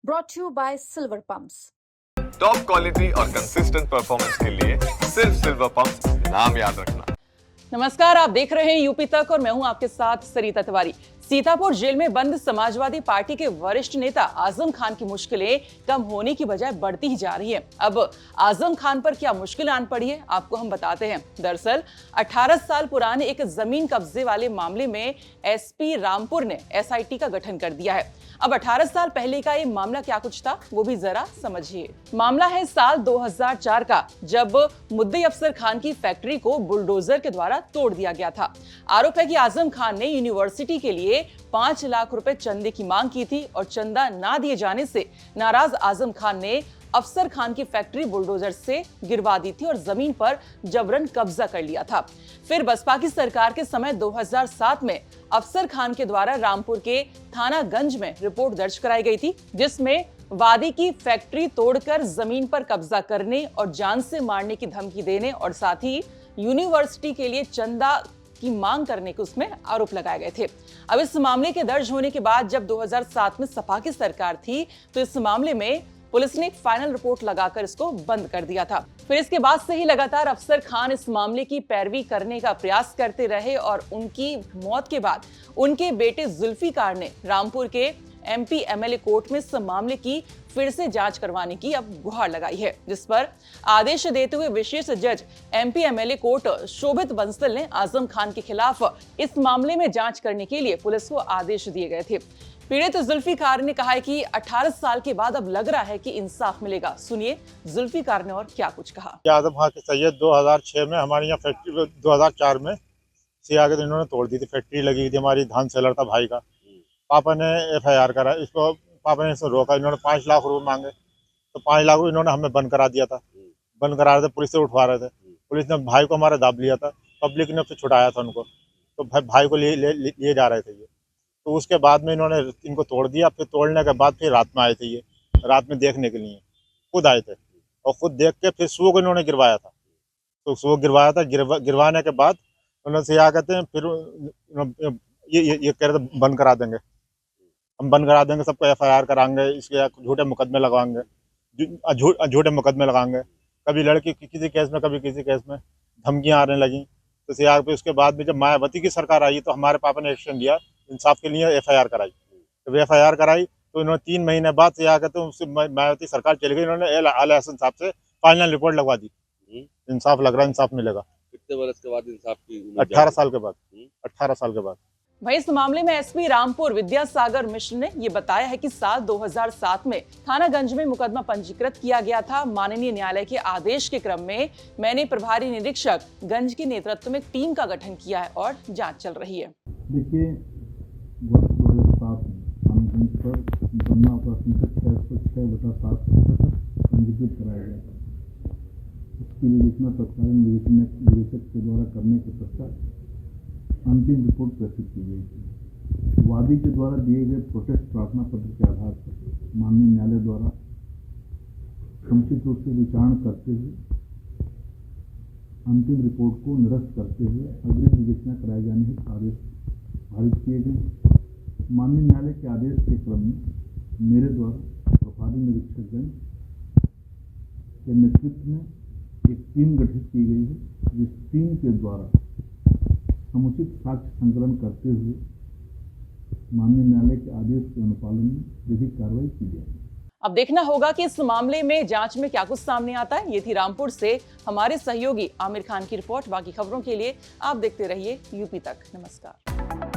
brought to you by Silver Pumps. Top quality और consistent performance के लिए सिर्फ सिल्वर पंप्स नाम याद रखना। नमस्कार, आप देख रहे हैं यूपी तक और मैं हूं आपके साथ सरिता तिवारी। सीतापुर जेल में बंद समाजवादी पार्टी के वरिष्ठ नेता आजम खान की मुश्किलें कम होने की बजाय बढ़ती ही जा रही है। अब आजम खान पर क्या मुश्किल आन पड़ी है, आपको हम बताते हैं। दरअसल 18 साल पुराने एक जमीन कब्जे वाले मामले में एसपी रामपुर ने एसआईटी का गठन कर दिया है। अब 18 साल पहले का ये मामला क्या कुछ था, वो भी जरा समझिए। मामला है साल 2004 का, जब मुद्दई अफसर खान की फैक्ट्री को बुलडोजर के द्वारा तोड़ दिया गया था। आरोप है कि आजम खान ने यूनिवर्सिटी के लिए 5 लाख रुपए चंदे की मांग की थी और चंदा ना दिए जाने से नाराज आजम खान ने अफसर खान की फैक्ट्री बुलडोजर से गिरवा दी थी और जमीन पर जबरन कब्जा कर लिया था। फिर बसपा की सरकार के समय 2007 में अफसर खान के द्वारा रामपुर के थानागंज में रिपोर्ट दर्ज कराई गई थी, जिसमें वादी की फैक्ट्री तोड़कर जमीन पर कब्जा करने और जान से मारने की धमकी देने और साथ ही यूनिवर्सिटी के लिए चंदा की मांग करने के उसमें आरोप लगाए गए थे। अब इस मामले के दर्ज होने के बाद जब 2007 में सपा की सरकार थी तो इस मामले में पुलिस ने एक फाइनल रिपोर्ट लगाकर इसको बंद कर दिया था। फिर इसके बाद से ही लगातार अफसर खान इस मामले की पैरवी करने का प्रयास करते रहे और उनकी मौत के बाद उनके बेटे जुल्फिकार ने रामपुर के एमपी एमएलए कोर्ट में इस मामले की फिर से जांच करवाने की अब गुहार लगाई है, जिस पर आदेश देते हुए विशेष जज एमपी एमएलए कोर्ट शोभित बंसल ने आजम खान के खिलाफ इस मामले में जांच करने के लिए पुलिस को आदेश दिए गए थे। पीड़ित जुल्फिकार ने कहा है कि 18 साल के बाद अब लग रहा है कि इंसाफ मिलेगा। सुनिए जुल्फिकार ने और क्या कुछ कहा। आजम खान की सैयद 2006 में हमारे यहाँ फैक्ट्री 2004 में से आगे तो इन्होंने तोड़ दी थी। फैक्ट्री लगी थी, हमारी धान सेलर था भाई का। पापा ने एफआईआर करा, इसको पापा ने इसको रोका। इन्होंने 5 लाख रुपए मांगे तो 5 लाख रुपए इन्होंने हमें बंद करा दिया था। बंद करा रहे थे, पुलिस से उठवा रहे थे। पुलिस ने भाई को हमारा दाब लिया था, पब्लिक ने फिर छुड़ाया था उनको। तो भाई को लिए जा रहे थे ये। तो उसके बाद में इन्होंने इनको तोड़ दिया। फिर तोड़ने के बाद फिर रात में आए थे, ये रात में देखने के लिए खुद आए थे और खुद देख के फिर सुबह को इन्होंने गिरवाया था। तो सुबह गिरवाया था, गिरवाने के बाद उन्होंने क्या कहते हैं, फिर ये कह रहे थे बंद करा देंगे, हम बंद करा देंगे, सबको एफआईआर कराएंगे, इसके झूठे मुकदमे लगवाएंगे, झूठे मुकदमे लगाएंगे। कभी लड़की किसी केस में, कभी किसी केस में धमकियां आने लगी। तो सीआर पे उसके बाद में जब मायावती की सरकार आई तो हमारे पापा ने एक्शन लिया, इंसाफ के लिए एफआईआर कराई। जब एफआईआर कराई तो इन्होंने 3 महीने बाद से क्या कहते हैं उससे मायावती सरकार चली गई। इन्होंने आला हसन साहब से फाइनल रिपोर्ट लगवा दी। इंसाफ लग रहा है, इंसाफ मिलेगा। कितने वर्ष के बाद इंसाफ की? 18 साल के बाद। 18 साल के बाद। वहीं इस मामले में एसपी रामपुर विद्यासागर मिश्र ने ये बताया है कि साल 2007 में थानागंज में मुकदमा पंजीकृत किया गया था। माननीय न्यायालय के आदेश के क्रम में मैंने प्रभारी निरीक्षक गंज के नेतृत्व में टीम का गठन किया है और जांच चल रही है। देखिए, वर्ष 2007 में थानागंज पर मुकदमा प्राथमिक 606/7 पंजीकृत कराया गया था। उसकी विवेचना तत्कालीन निदेशक के द्वारा करने के पश्चात अंतिम रिपोर्ट प्रस्तुत की गई थी। वादी के द्वारा दिए गए प्रोटेस्ट प्रार्थना पत्र के आधार पर माननीय न्यायालय द्वारा समुचित रूप से विचारण करते हुए अंतिम रिपोर्ट को निरस्त करते हुए अग्रिम विवेचना कराए जाने के आदेश पारित किए गए। माननीय न्यायालय के आदेश के क्रम में मेरे द्वारा प्रभारी निरीक्षकगण के नेतृत्व में एक टीम गठित की गई है, जिस टीम के द्वारा समुचित साक्ष्य संकलन करते हुए माननीय न्यायालय के आदेश के अनुपालन में विधिक कार्रवाई की जाएगी। अब देखना होगा कि इस मामले में जांच में क्या कुछ सामने आता है। ये थी रामपुर से हमारे सहयोगी आमिर खान की रिपोर्ट। बाकी खबरों के लिए आप देखते रहिए यूपी तक। नमस्कार।